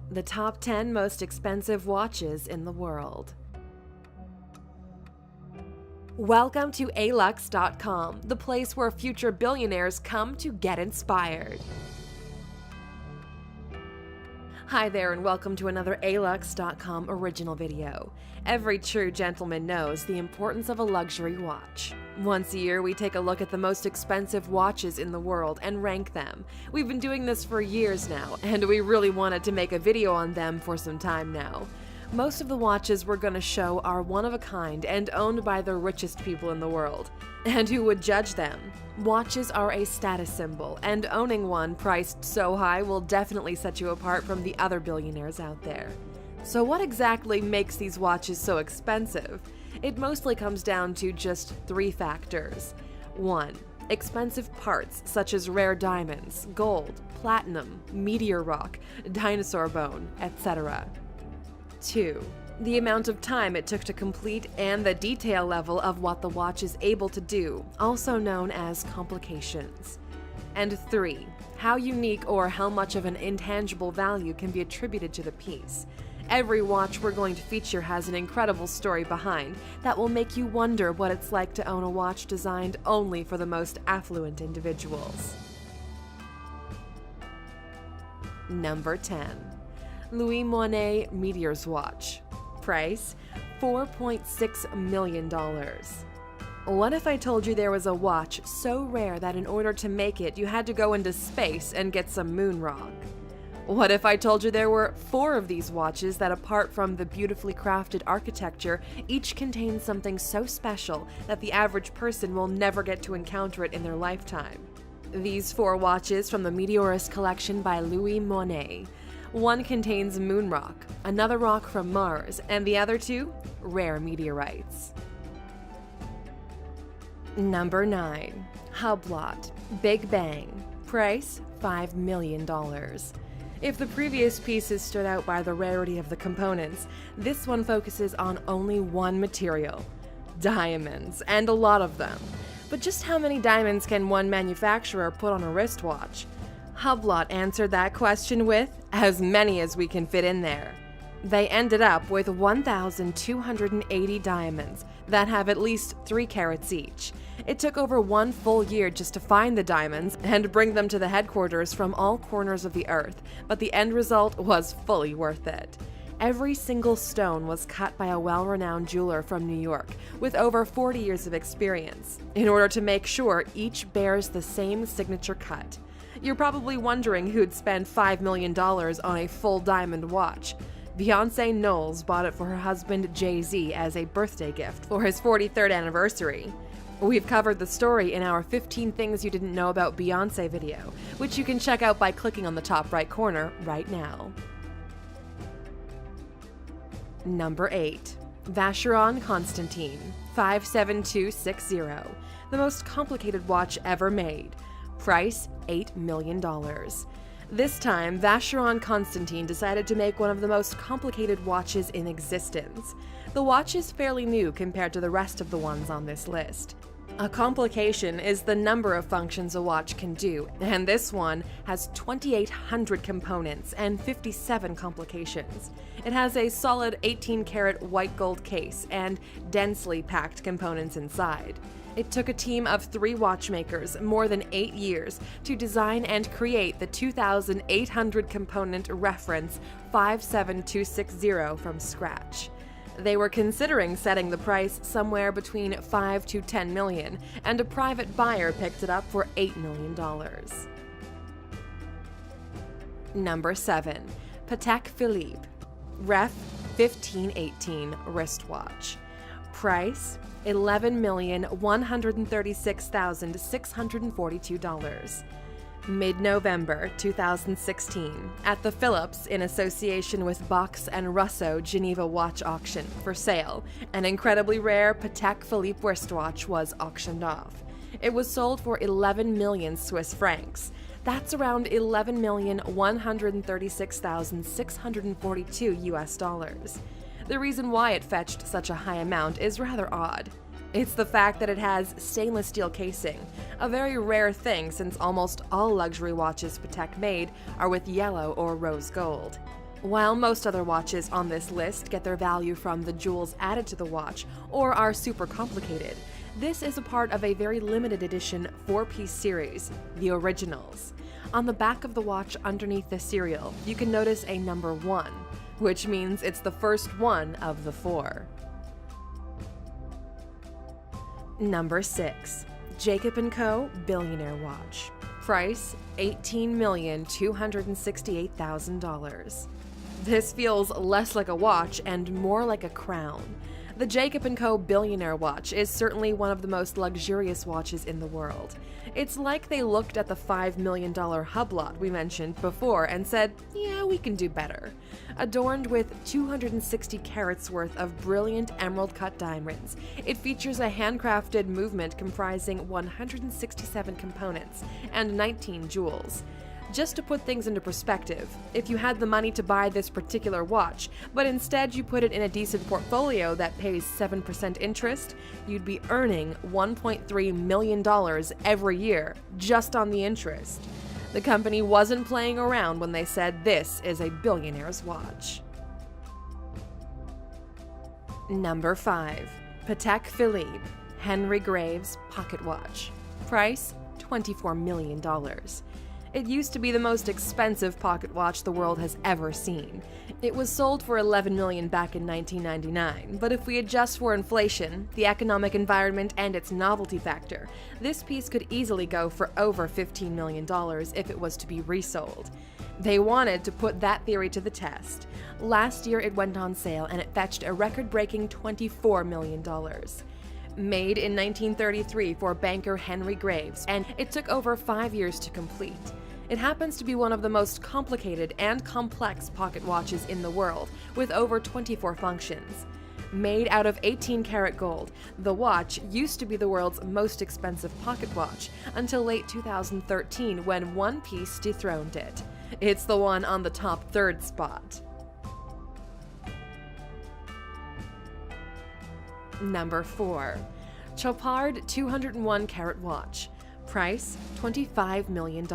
The top 10 most expensive watches in the world. Welcome to alux.com, the place where future billionaires come to get inspired. Hi there and welcome to another alux.com original video. Every true gentleman knows the importance of a luxury watch. Once a year, we take a look at the most expensive watches in the world and rank them. We've been doing this for years now, and we really wanted to make a video on them for some time now. Most of the watches we're going to show are one of a kind and owned by the richest people in the world. And who would judge them? Watches are a status symbol, and owning one priced so high will definitely set you apart from the other billionaires out there. So what exactly makes these watches so expensive? It mostly comes down to just 3 factors. 1. Expensive parts such as rare diamonds, gold, platinum, meteor rock, dinosaur bone, etc. 2. The amount of time it took to complete and the detail level of what the watch is able to do, also known as complications. And 3. How unique or how much of an intangible value can be attributed to the piece. Every watch we're going to feature has an incredible story behind that will make you wonder what it's like to own a watch designed only for the most affluent individuals. Number 10. Louis Moinet Meteor's Watch. Price: $4.6 million. What if I told you there was a watch so rare that in order to make it, you had to go into space and get some moon rock? What if I told you there were 4 of these watches that, apart from the beautifully crafted architecture, each contain something so special that the average person will never get to encounter it in their lifetime? These 4 watches from the Meteorist collection by Louis Moinet. One contains moon rock, another rock from Mars, and the other 2, rare meteorites. Number 9. Hublot Big Bang. Price: $5 million. If the previous pieces stood out by the rarity of the components, this one focuses on only one material: diamonds, and a lot of them. But just how many diamonds can one manufacturer put on a wristwatch? Hublot answered that question with as many as we can fit in there. They ended up with 1,280 diamonds that have at least 3 carats each. It took over 1 full year just to find the diamonds and bring them to the headquarters from all corners of the earth, but the end result was fully worth it. Every single stone was cut by a well-renowned jeweler from New York with over 40 years of experience, in order to make sure each bears the same signature cut. You're probably wondering who'd spend $5 million on a full diamond watch. Beyoncé Knowles bought it for her husband Jay-Z as a birthday gift for his 43rd anniversary. We've covered the story in our 15 Things You Didn't Know About Beyoncé video, which you can check out by clicking on the top right corner right now. Number 8. Vacheron Constantin 57260, the most complicated watch ever made. Price: $8 million. This time, Vacheron Constantin decided to make one of the most complicated watches in existence. The watch is fairly new compared to the rest of the ones on this list. A complication is the number of functions a watch can do, and this one has 2,800 components and 57 complications. It has a solid 18-karat white gold case and densely packed components inside. It took a team of 3 watchmakers more than 8 years to design and create the 2,800 component reference 57260 from scratch. They were considering setting the price somewhere between $5 to $10 million, and a private buyer picked it up for $8 million. Number 7. Patek Philippe Ref 1518 wristwatch. Price: $11,136,642. Mid-November 2016, at the Philips in association with Box & Russo Geneva Watch Auction for sale, an incredibly rare Patek Philippe wristwatch was auctioned off. It was sold for 11 million Swiss francs. That's around $11,136,642 US dollars. The reason why it fetched such a high amount is rather odd. It's the fact that it has stainless steel casing, a very rare thing since almost all luxury watches Patek made are with yellow or rose gold. While most other watches on this list get their value from the jewels added to the watch or are super complicated, this is a part of a very limited edition 4-piece series, the Originals. On the back of the watch underneath the serial, you can notice a number 1, which means it's the first one of the 4. Number 6. Jacob & Co. Billionaire Watch. Price $18,268,000. This feels less like a watch and more like a crown. The Jacob & Co. Billionaire Watch is certainly one of the most luxurious watches in the world. It's like they looked at the $5 million Hublot we mentioned before and said, yeah, we can do better. Adorned with 260 carats worth of brilliant emerald-cut diamonds, it features a handcrafted movement comprising 167 components and 19 jewels. Just to put things into perspective, if you had the money to buy this particular watch, but instead you put it in a decent portfolio that pays 7% interest, you'd be earning $1.3 million every year just on the interest. The company wasn't playing around when they said this is a billionaire's watch. Number 5. Patek Philippe Henry Graves Pocket Watch. Price $24 million. It used to be the most expensive pocket watch the world has ever seen. It was sold for $11 million back in 1999, but if we adjust for inflation, the economic environment, and its novelty factor, this piece could easily go for over $15 million if it was to be resold. They wanted to put that theory to the test. Last year it went on sale and it fetched a record-breaking $24 million. Made in 1933 for banker Henry Graves, and it took over 5 years to complete. It happens to be one of the most complicated and complex pocket watches in the world, with over 24 functions. Made out of 18-karat gold, the watch used to be the world's most expensive pocket watch until late 2013 when one piece dethroned it. It's the one on the top third spot. Number 4. Chopard 201-karat watch. Price $25 million.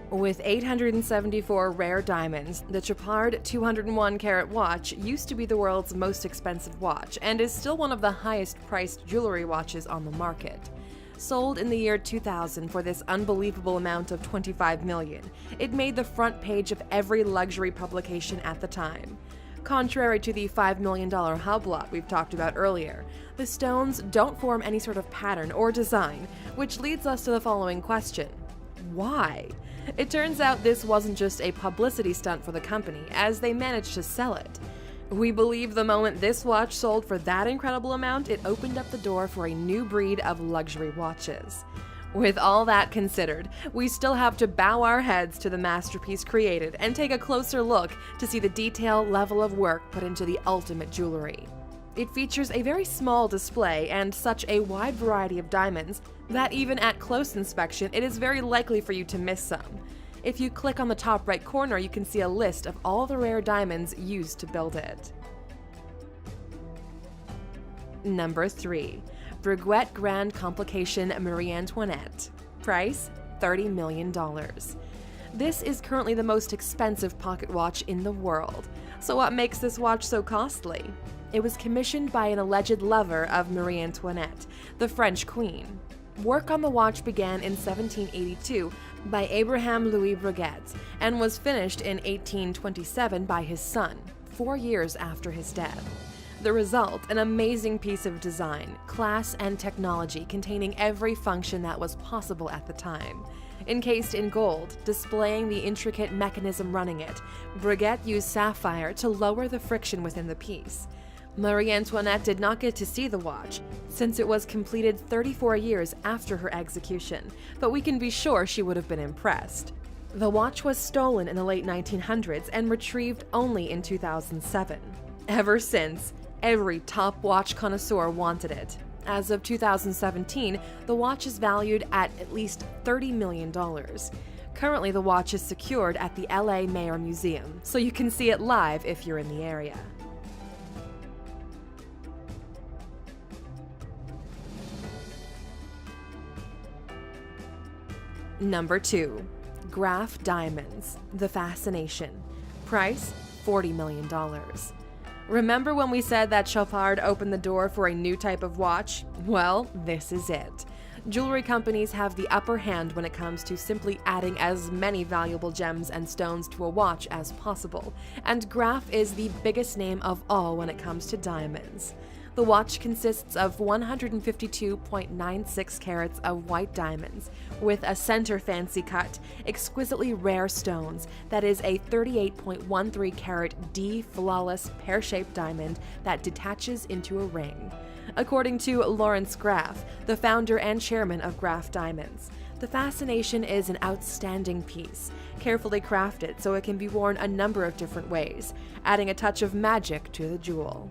With 874 rare diamonds, the Chopard 201-karat watch used to be the world's most expensive watch and is still one of the highest-priced jewelry watches on the market. Sold in the year 2000 for this unbelievable amount of $25 million, it made the front page of every luxury publication at the time. Contrary to the $5 million Hublot we've talked about earlier, the stones don't form any sort of pattern or design, which leads us to the following question: why? It turns out this wasn't just a publicity stunt for the company, as they managed to sell it. We believe the moment this watch sold for that incredible amount, it opened up the door for a new breed of luxury watches. With all that considered, we still have to bow our heads to the masterpiece created and take a closer look to see the detail level of work put into the ultimate jewelry. It features a very small display and such a wide variety of diamonds that even at close inspection, it is very likely for you to miss some. If you click on the top right corner, you can see a list of all the rare diamonds used to build it. Number 3. Breguet Grand Complication Marie Antoinette. Price $30 million. This is currently the most expensive pocket watch in the world. So what makes this watch so costly? It was commissioned by an alleged lover of Marie Antoinette, the French queen. Work on the watch began in 1782 by Abraham Louis Breguet and was finished in 1827 by his son, 4 years after his death. The result, an amazing piece of design, class, and technology containing every function that was possible at the time. Encased in gold, displaying the intricate mechanism running it, Breguet used sapphire to lower the friction within the piece. Marie Antoinette did not get to see the watch, since it was completed 34 years after her execution, but we can be sure she would have been impressed. The watch was stolen in the late 1900s and retrieved only in 2007. Ever since, every top watch connoisseur wanted it. As of 2017, the watch is valued at least $30 million. Currently, the watch is secured at the LA Mayer Museum, so you can see it live if you're in the area. Number 2. Graf Diamonds, The Fascination. Price, $40 million. Remember when we said that Chopard opened the door for a new type of watch? Well, this is it. Jewelry companies have the upper hand when it comes to simply adding as many valuable gems and stones to a watch as possible, and Graf is the biggest name of all when it comes to diamonds. The watch consists of 152.96 carats of white diamonds, with a center fancy cut, exquisitely rare stones that is a 38.13 carat D flawless pear-shaped diamond that detaches into a ring. According to Lawrence Graf, the founder and chairman of Graf Diamonds, the fascination is an outstanding piece, carefully crafted so it can be worn a number of different ways, adding a touch of magic to the jewel.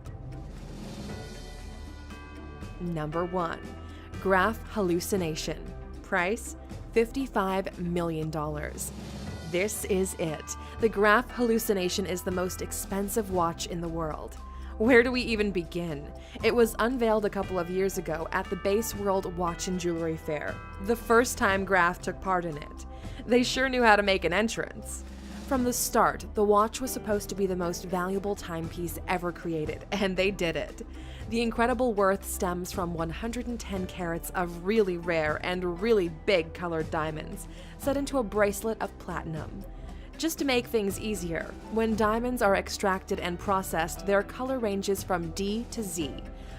Number 1. Graf Hallucination. Price, $55 million. This is it. The Graf Hallucination is the most expensive watch in the world. Where do we even begin? It was unveiled a couple of years ago at the Baseworld Watch and Jewelry Fair, the first time Graf took part in it. They sure knew how to make an entrance. From the start, the watch was supposed to be the most valuable timepiece ever created, and they did it. The incredible worth stems from 110 carats of really rare and really big colored diamonds, set into a bracelet of platinum. Just to make things easier, when diamonds are extracted and processed, their color ranges from D to Z.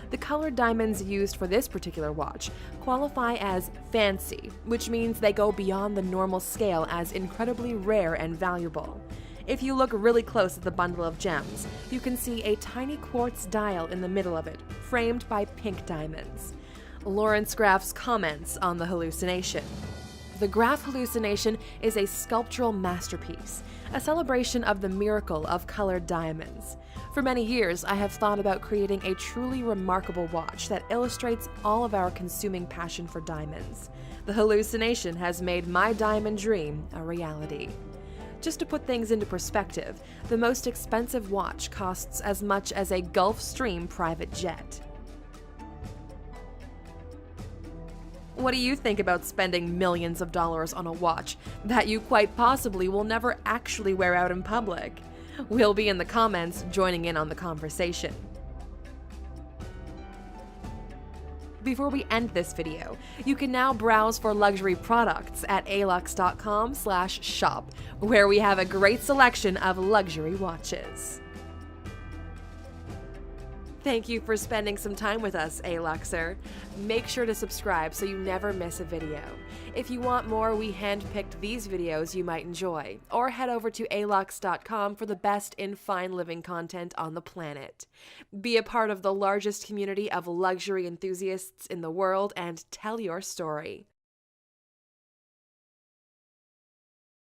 The colored diamonds used for this particular watch qualify as fancy, which means they go beyond the normal scale as incredibly rare and valuable. If you look really close at the bundle of gems, you can see a tiny quartz dial in the middle of it, framed by pink diamonds. Lawrence Graf's comments on the hallucination. The Graf Hallucination is a sculptural masterpiece, a celebration of the miracle of colored diamonds. For many years, I have thought about creating a truly remarkable watch that illustrates all of our consuming passion for diamonds. The hallucination has made my diamond dream a reality. Just to put things into perspective, the most expensive watch costs as much as a Gulfstream private jet. What do you think about spending millions of dollars on a watch that you quite possibly will never actually wear out in public? We'll be in the comments joining in on the conversation. Before we end this video, you can now browse for luxury products at alux.com/shop, where we have a great selection of luxury watches. Thank you for spending some time with us, Aluxer. Make sure to subscribe so you never miss a video. If you want more, we handpicked these videos you might enjoy, or head over to alux.com for the best in fine living content on the planet. Be a part of the largest community of luxury enthusiasts in the world and tell your story.